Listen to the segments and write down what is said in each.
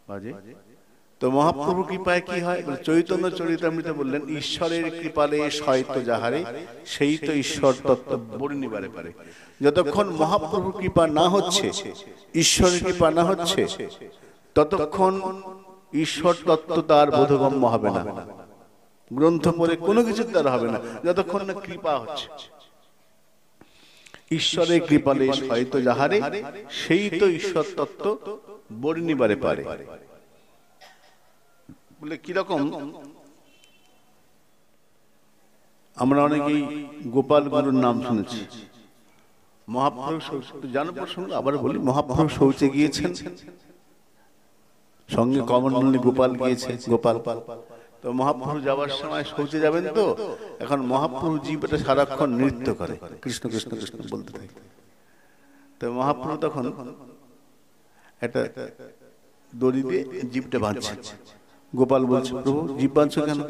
বাজে। তো মহাপ্রভু কৃপায় কি হয়, চৈতন্য চরিতামৃতে বললেন, ঈশ্বরের কৃপালে শয়ত যাহারে সেই তো ঈশ্বর তত্ত্ব বর্ণিবারে পারে। যতক্ষণ মহাপ্রভু কৃপা না হচ্ছে, ঈশ্বরের কৃপা না হচ্ছে, ততক্ষণ ঈশ্বর তত্ত্ব তার বোধগম্য হবে না, গ্রন্থ পড়ে কোনো কিছু তার হবে না, যতক্ষণ না কৃপা হচ্ছে। ঈশ্বরের কৃপালে শয়ত যাহারে সেই তো ঈশ্বর তত্ত্ব বর্ণিবারে পারে। বলে কিরকম, আমরা অনেকেই গোপাল গুরুর নাম শুনেছি। মহাপ্রভু জানো প্রসঙ্গ, আবার বলি, মহাপ্রভু শৌচে গিয়েছেন, সঙ্গে কমণ্ডলী গোপাল গিয়েছে, গোপাল। তো মহাপ্রভু যাওয়ার সময় শৌচে যাবেন, তো এখন মহাপ্রভু জীবটা সারাক্ষণ নৃত্য করে, কৃষ্ণ কৃষ্ণ কৃষ্ণ বলতে থাকে। তো মহাপ্রভু তখন একটা দড়ি দিয়ে জীবটা বাঁধছে। গোপাল বলছে, প্রভু জীব বাঁধছো কেন?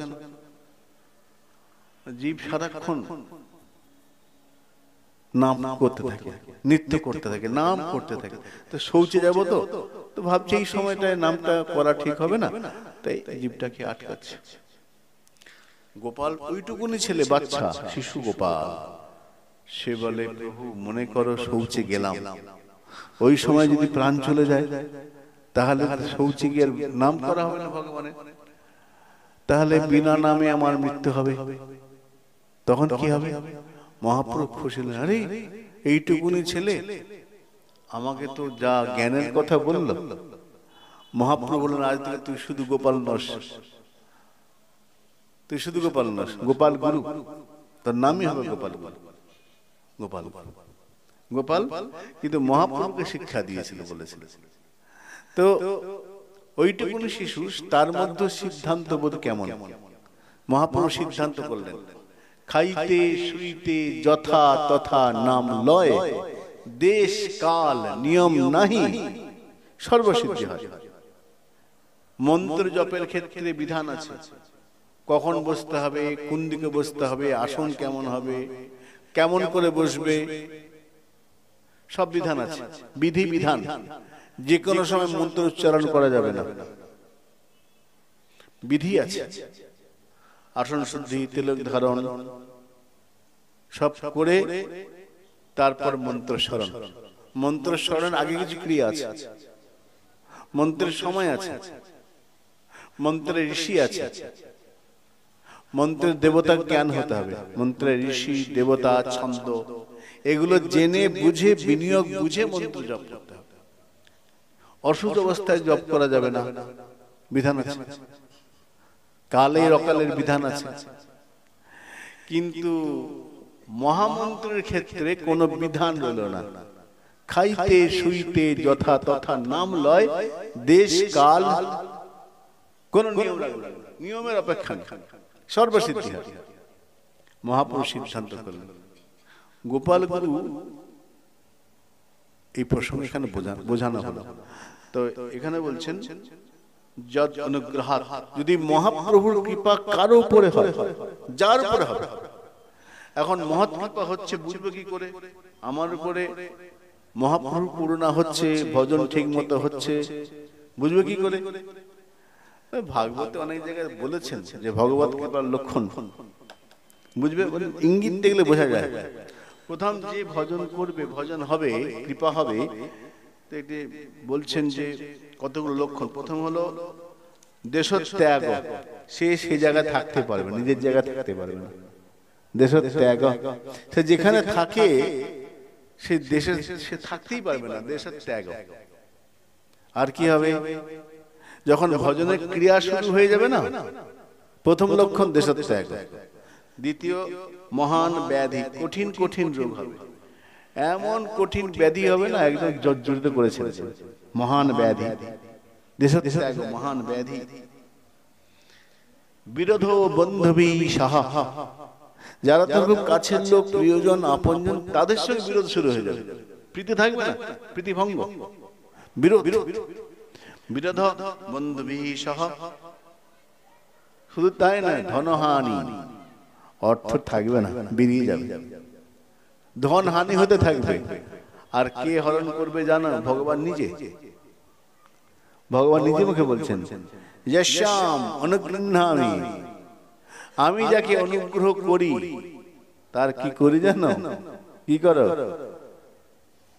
জীব সারাক্ষণ নাম করতে থাকে, নৃত্য করতে থাকে, নাম করতে থাকে। তো শৌচে যাবো, তো ভাবছি এই সময়টায় নামটা করা ঠিক হবে না, তাই জীবটাকে আটকাচ্ছে। গোপাল ওইটুকুনি ছেলে, বাচ্চা শিশু গোপাল, সে বলে, প্রভু মনে করো শৌচে গেলাম, ওই সময় যদি প্রাণ চলে যায়, তাহলে শৌচে গিয়ে নাম করা হবে না ভগবানের, তাহলে বিনা নামে আমার মৃত্যু হবে, তখন কি হবে? মহাপ্রভু খুশি হলেন, আরে এইটুকুনি ছেলে আমাকে তো যা জ্ঞানের কথা বলল। মহাপ্রভু বললেন, আজ থেকে তুই শুধু গোপাল নস, তুই শুধু গোপাল নস, গোপাল গুরু, তোর নামই হবে গোপাল গুরু। গোপাল গোপাল কিন্তু মহাপ্রভুকে শিক্ষা দিয়েছিল, বলেছিল। তো ওইটুকুনি শিশু, তার মধ্যে সিদ্ধান্ত বোধ কেমন। মহাপ্রভু সিদ্ধান্ত করলেন, খাইতে শুইতে যথা তথা নাম লয়, দেশ কাল নিয়ম নাহি সর্বসিদ্ধি হয়। মন্ত্র জপের ক্ষেত্রে বিধান আছে, কখন বসতে হবে, কোন দিকে বসতে হবে, আসন কেমন হবে, কেমন করে বসবে, সব বিধান আছে, বিধি বিধান। যে কোনো সময় মন্ত্র উচ্চারণ করা যাবে না, বিধি আছে। আসন শুদ্ধি, তিলক ধারণ সব করে তারপর মন্ত্র স্মরণ। মন্ত্র স্মরণ আগে কিছু ক্রিয়া আছে, মন্ত্রের সময় আছে, মন্ত্রের ঋষি আছে, মন্ত্রের দেবতার জ্ঞান হতে হবে, মন্ত্রের ঋষি দেবতা ছন্দ এগুলো জেনে বুঝে বিনিয়োগ বুঝে মন্ত্র জপ করতে হবে। অসুস্থ অবস্থায় জপ করা যাবে না, বিধান আছে। কালের অকালের বিধান আছে, কিন্তু মহামন্ত্রের ক্ষেত্রে কোনো বিধান রইল না। খাইতে শুইতে যথা তথা নাম লয়, দেশ কাল কোন নিয়ম লাগবে না, নিয়মের অপেক্ষা নেই, সর্বসিদ্ধি হয়। মহাপুরুষ সিদ্ধান্ত করলেন। গোপাল গুরু এই প্রসঙ্গ এখানে বোঝানো হলো। তো এখানে বলছেন, যদ অনুগ্রহাৎ, যদি মহাপ্রভুর কৃপা কারো উপরে হয়, যার উপরে হবে। এখন মহৎ কৃপা হচ্ছে, বুঝবে কি করে? আমার উপরে মহাপ্রভু করুণা হচ্ছে, ভজন ঠিক মতো হচ্ছে, বুঝবে কি করে? ভাগবতে অনেক জায়গায় বলেছেন যে ভগবত কৃপার লক্ষণ বুঝবে, ইঙ্গিত দেখলে বোঝা যায়। প্রথম যে ভজন করবে, ভজন হবে, কৃপা হবে, বলছেন যে কতগুলো লক্ষণ। প্রথম হলো দেশত্যাগ, সে জায়গায় থাকতে পারবে, নিজের জায়গায় থাকতে পারবে না। দেশত্যাগ, সে যেখানে থাকে সে দেশে সে থাকতেই পারবে না, দেশত্যাগ। আর কি হবে? যখন ভজনের ক্রিয়া শুরু হয়ে যাবে না, প্রথম লক্ষণ দেশত্যাগ। দ্বিতীয়, মহান ব্যাধি, কঠিন কঠিন রোগ হবে, এমন কঠিন ব্যাধি হবে না, একদম জর্জরিত করেছে। মহান ব্যাধি, দেশত্যাগ, মহান ব্যাধি। বিরোধ বন্ধবী সাহা, যারা তার খুব কাছের লোক, প্রিয়জন, আপনজন, তাদের সঙ্গে বিরোধ শুরু হয়ে যাবে, প্রীতি থাকবে না, প্রীতিভঙ্গ, বিরোধ। বিরোধ বন্ধবী সাহা, শুধু তাই নয়, ধনহানি, অর্থ থাকবে না, বেরিয়ে যাবে, ধন হানি হতে থাকবে। আর কে হরণ করবে জানো? ভগবান নিজে। ভগবান নিজে মুখে বলছেন, যস্যাম অনুগৃহ্ণামি, আমি যাকে অনুগ্রহ করি তার কি করি জানো? কি করো?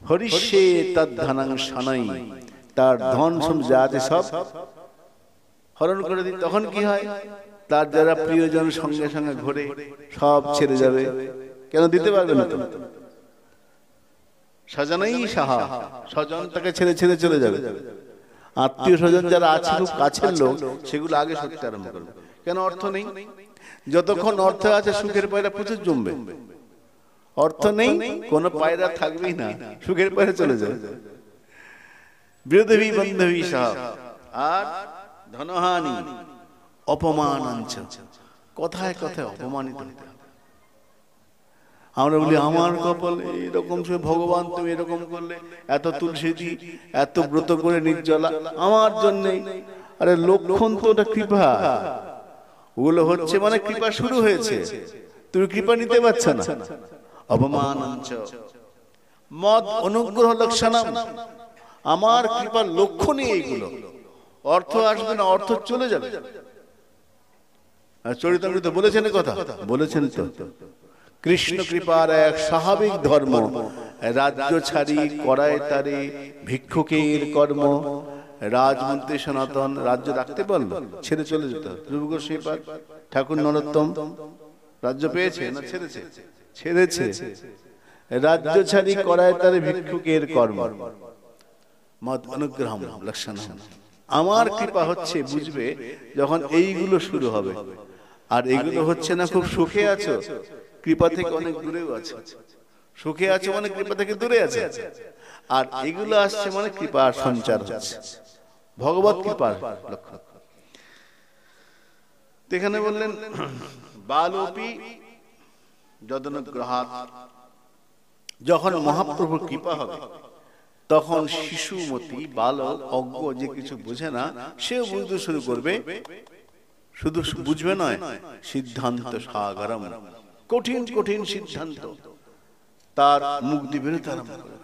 হরিষ্যে তদ্ধনং শনৈ, তার ধন সম্পদ যা আছে সব হরণ করে দিই। তখন কি হয়? তার যারা প্রিয়জন সঙ্গে সঙ্গে ঘুরে সব ছেড়ে যাবে। কেন? দিতে পারবে না তো। স্বজনই সাহা, স্বজন তাকে ছেড়ে ছেড়ে চলে যাবে। আত্মীয় স্বজন যারা আছে খুব কাছের লোক, সেগুলো আগে সত্যি আরম্ভ করবে। কেন? অর্থ নেই। যতক্ষণ অর্থ আছে সুখের পয়রা প্রচুর জমবে। অর্থ নেই, কোন পায়রা থাকবেই না, সুখের পয়রা চলে যাবে। বিরোধী বন্ধবী সাহা, আর ধনহানি অপমানাঞ্চ, কথায় কথায় অপমানিত হতে হবে। আমরা বলি আমার কপাল এইরকম, ভগবান তুমি এরকম করলে, এত তুলসী দি, এত ব্রত করে নির্জলা আমার জন্যই। আরে লক্ষণ তো ওটা কৃপা, ওগুলো হচ্ছে মানে কৃপা শুরু হয়েছে, তুমি কৃপা নিতে পারছো না। অপমানাঞ্চ মদ অনুগ্রহ লক্ষণম, আমার কৃপার লক্ষণই এইগুলো। অর্থ আসবে না, অর্থ চলে যাবে। চরিতামৃত বলেছেন কথা, বলেছেন তো, কৃষ্ণ কৃপার এক স্বাভাবিক ধর্ম, রাজ্য ছাড়ি করায় তারে ভিক্ষুকের কর্ম। রাজমন্ত্রী সনাতন রাজ্য রাখতে পারলো, ছেড়ে চলে যেত। ধ্রুব শ্রীপাদ ঠাকুর নরোত্তম রাজ্য পেয়েছে না ছেড়েছে? ছেড়েছে। রাজ্য ছাড়ি করায় তারে ভিক্ষুকের কর্ম। মদ অনুগ্রহম লক্ষণম, আমার কৃপা হচ্ছে বুঝবে যখন এইগুলো শুরু হবে। আর এগুলো হচ্ছে না, খুব সুখে আছো, কৃপা থেকে অনেক দূরেও আছে। সুখে আছো মানে কৃপা থেকে দূরে আছে। আর এগুলো আসছে মানে কৃপার সঞ্চার হচ্ছে, ভগবত কৃপার লক্ষণ। এখানে বললেন বালোপি যদনুগ্রহাৎ, যখন মহাপ্রভুর কৃপা হবে তখন শিশুমতি বালক অজ্ঞ, যে কিছু বোঝে না, সেও বুঝতে শুরু করবে। শুধু বুঝবে নয়, সিদ্ধান্ত সাগরম, কঠিন কঠিন সিদ্ধান্ত তার মুখ দিয়ে বেরোতে আরম্ভ করবে।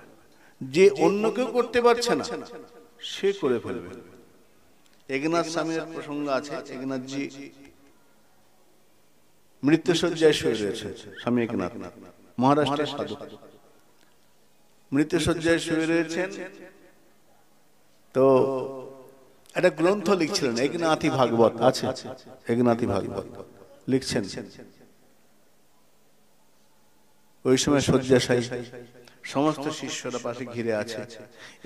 যে অন্য কেউ করতে পারছে না সে করে ফেলবে। একনাথ স্বামীর প্রসঙ্গ আছে। একনাথজি মৃত্যুশয্যায় শুয়ে রয়েছে, স্বামী একনাথ মহারাষ্ট্রের সাধক, মৃত্যুশয্যায় শুয়ে রয়েছেন। তো একটা গ্রন্থ লিখছিলেন, একনাথী ভাগবত আছে, একনাথী ভাগবত লিখছেন। ওই সময় শয্যাশায়ী, সমস্ত শিষ্যরা পাশে ঘিরে আছে।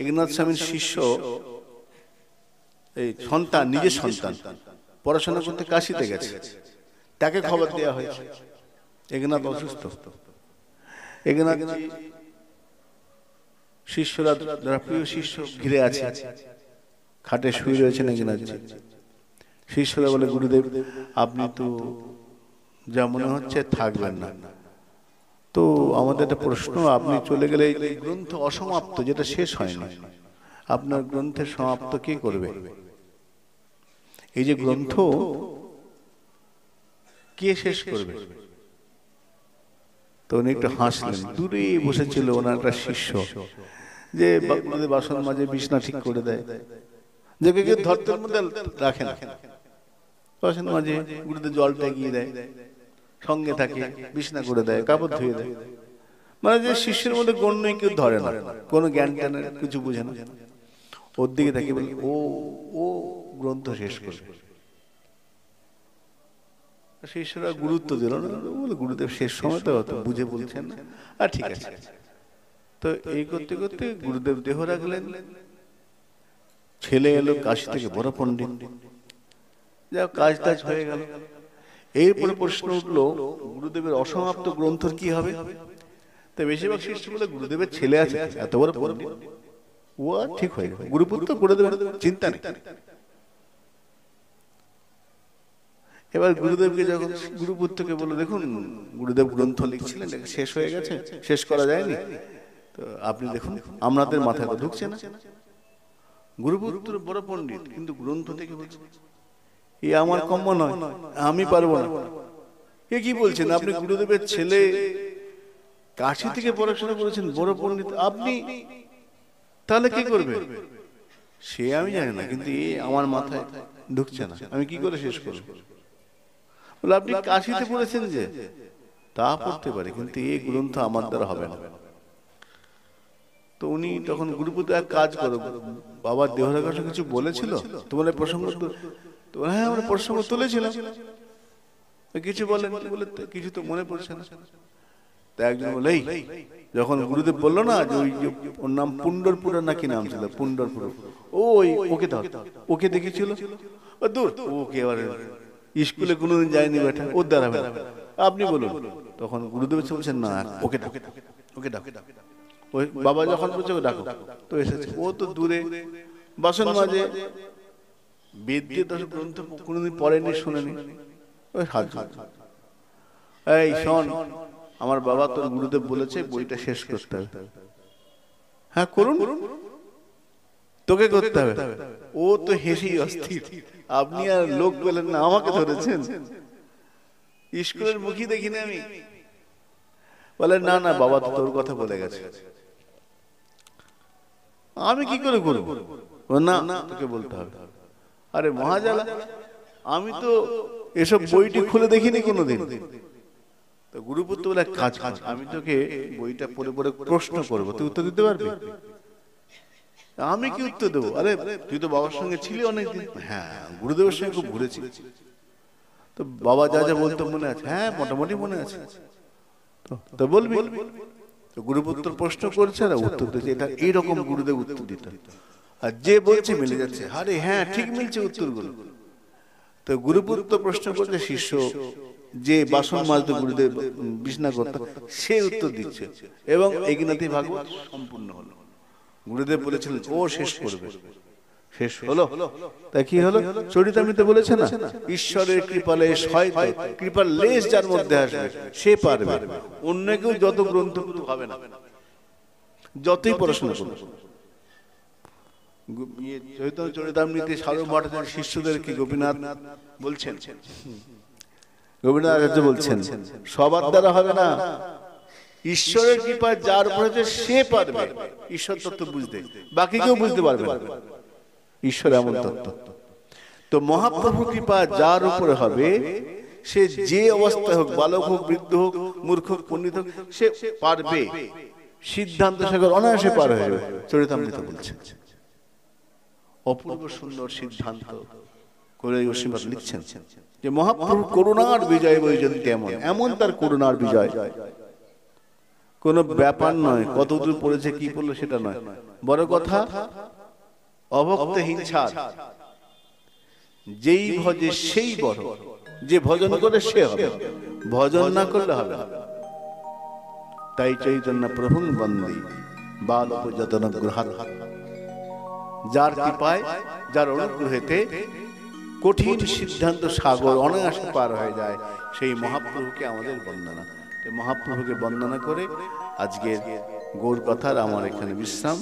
একনাথ স্বামীর শিষ্য, এই সন্তান, নিজের সন্তান পড়াশোনা করতে কাশিতে গেছে, তাকে খবর দেওয়া হয়েছে একনাথ অসুস্থ। একনাথ শিষ্যরা, যারা প্রিয় শিষ্য ঘিরে আছে, খাটে শুয়ে রয়েছেন একনাথজি। শিষ্যরা বলে, গুরুদেব আপনি তো যা মনে হচ্ছে থাকবেন না, তো আমাদের একটা প্রশ্ন, আপনি চলে গেলে এই গ্রন্থ অসমাপ্ত, যেটা শেষ হয়নি, আপনার গ্রন্থের সমাপ্ত কে করবে? এই যে গ্রন্থ কে শেষ করবে? তো উনি একটু হাসলেন। দূরে বসেছিল ওনার একটা শিষ্য, যে বাসন মাঝে বিছনা ঠিক করে দেয়, যে কেউ ধরতের মধ্যে রাখে না, বাসন মাঝে গুরুদেব জলটা গিয়ে দেয়, সঙ্গে থাকে, বিছনা করে দেয়, কাপড় ধুয়ে দেয়। মানে যে শিষ্যের মধ্যে গণ্যই কেউ ধরে না, কোনো জ্ঞান জ্ঞানের কিছু বুঝে না। ওর দিকে তাকিয়ে বলে, ও ও গ্রন্থ শেষ করবে। শিষ্যরা গুরুত্ব দিল না, বলে গুরুদেব শেষ সময় তো বুঝে বলছেন না, আর ঠিক আছে। তো এই করতে করতে গুরুদেব দেহ রাখলেন। ছেলে এলো কাশি থেকে, বড় পণ্ডিত, যা কাজ টাজ হয়ে গেল। এরপরে প্রশ্ন উঠলো, গুরুদেবের অসমাপ্ত গ্রন্থর কি হবে? তো বেশিরভাগ শিষ্য বলে, গুরুদেবের ছেলে আছে এত বড় পণ্ডিত, ও আর ঠিক হয়ে গেল, গুরুপুত্র করে দেবেন, চিন্তা নেই। এবার গুরুদেবকে যখন গুরুপুত্রকে বললো, দেখুন গুরুদেব গ্রন্থ লিখছিলেন, শেষ হয়ে গেছে, শেষ করা যায়নি, তো আপনি দেখুন, আমাদের মাথায় তো ঢুকছে না। গুরুপুত্র বড় পণ্ডিত, কিন্তু গ্রন্থ থেকে বলছে, এ আমার কম্য নয়, আমি পারবো না। এ কি বলছেন? আপনি গুরুদেবের ছেলে, কাশি থেকে পড়াশোনা করেছেন, বড় পণ্ডিত, আপনি তাহলে কি করবে? সে আমি জানি না, কিন্তু এই আমার মাথায় ঢুকছে না, আমি কি করে শেষ করব? বলে আপনি কাশিতে পড়েছেন যে, তা পড়তে পারি, কিন্তু এই গ্রন্থ আমার দ্বারা হবে না। তো উনি তখন গুরুপুত্র এক কাজ করো, বাবার দেহরের কথা কিছু বলেছিল তোমার প্রসঙ্গ? তো হ্যাঁ আমরা প্রসঙ্গ তুলেছিলাম। কিছু বলেন? বলে কিছু তো মনে পড়ছে না। তা একজন বলে, এই যখন গুরুদেব বললো না যে ওই ওর নাম পুন্ডরপুরের নাকি নাম ছিল, পুন্ডরপুর, ওই ওকে দাও, ওকে দেখেছিল? দূর, ওকে এবারে স্কুলে কোনোদিন যায়নি বেটা, ওর দ্বারা হবে না, আপনি বলুন। তখন গুরুদেব বলছেন না, ওকে ডাক, ওকে ডাক। ওই বাবা যখন বলছে ওকে ডাকো, তো এসেছে। ও তো দূরে বাসন মাঝে, বেদ দিয়ে দশ গ্রন্থ কোনোদিন পড়েনি, শুনেনি, ওই হাত। এই শোন, আমার বাবা তোর গুরুদেব বলেছে বইটা শেষ করতে হবে। হ্যাঁ করুন, তোকে করতে হবে। ও তো হেসেই অস্থির, আপনি আর লোক বলেন না, আমাকে ধরেছেন, স্কুলের মুখী দেখিনি আমি। বলে না না বাবা তো তোর কথা বলে গেছে। আমি কি করে করবো? না তোকে বলতে হবে। আরে মহাজালা, আমি তো এসব বইটি খুলে দেখিনি কোনোদিন। তো গুরুপুত্র বলে কাজ, আমি তোকে বইটা পড়ে পড়ে প্রশ্ন করবো, তুই উত্তর দিতে পারবি? আমি কি উত্তর দেবো? আরে তুই তো বাবার সঙ্গে ছিলি অনেকদিন। হ্যাঁ গুরুদেবের সঙ্গে খুব ঘুরেছি। তো বাবা যা যা বলতো মনে আছে? হ্যাঁ মোটামুটি মনে আছে। তো বলবি। তো গুরুপুত্র প্রশ্ন করছে আর উত্তর দিচ্ছে, এটা এইরকম গুরুদেব উত্তর দিত। আর যে বলছে মিলে যাচ্ছে, আরে হ্যাঁ ঠিক মিলছে উত্তরগুলো। তো গুরুপুত্র প্রশ্ন করছে, শিষ্য যে বাসন মাজতে গুরুদেব বিছনা করত, সে উত্তর দিচ্ছে, এবং এগিনাতি ভাগবত সম্পূর্ণ হলো। গুরুদেব বলেছিলেন ও শেষ করবে, শেষ হলো। তা কি হলো? চরিতামৃতে বলেছে না, ঈশ্বরের কৃপালে শয়তান কৃপার লেশ যার মধ্যে আসবে সে পারবে, অন্য কেউ যত গ্রন্থ হবে না, যতই পড়াশোনা করবে। চরিতামৃতে সার্বভৌম শিষ্যদেরকে গোপীনাথ বলছেন, গোপীনাথ আচার্য বলছেন সবার দ্বারা হবে না, ঈশ্বরের কৃপা যার উপর আছে সে পারবে ঈশ্বর তত্ত্ব বুঝতে, বাকি কেউ বুঝতে পারবে না ঈশ্বর এমন তত্ত্ব। তো মহাপ্রভু কৃপা যার উপরে হবে, সে যে অবস্থায় হোক, বালক হোক, বৃদ্ধ হোক, মূর্খ হোক, পণ্ডিত হোক, সে পারবে, সিদ্ধান্ত সাগর অনায়াসে পার হয়ে যাবে। চরিতামৃত বলছে, অপূর্ব সুন্দর সিদ্ধান্ত করে অসীমত লিখছেন যে মহাপ্রভু করুণার বিজয় বইজন কেমন, এমন তার করুণার বিজয়। কোন ব্যাপার নয় কতদূর পড়েছে কি পড়লো সেটা নয়, বড় কথা অভক্ত হিংসা, যেই ভজে সেই বড়, যে ভজন করে সে হবে, ভজন না করলে হবে না। তাই চৈতন্য প্রভু বন্দে বাল উপযতন গ্রহাত, যার কৃপায় যার অনুগ্রহেতে কঠিন সিদ্ধান্ত সাগর অনায়াসে পার হয়ে যায়, সেই মহাপ্রভুকে আমাদের বন্দনা। মহাপ্রভুকে বন্দনা করে আজকের গৌর কথার আমার এখানে বিশ্রাম।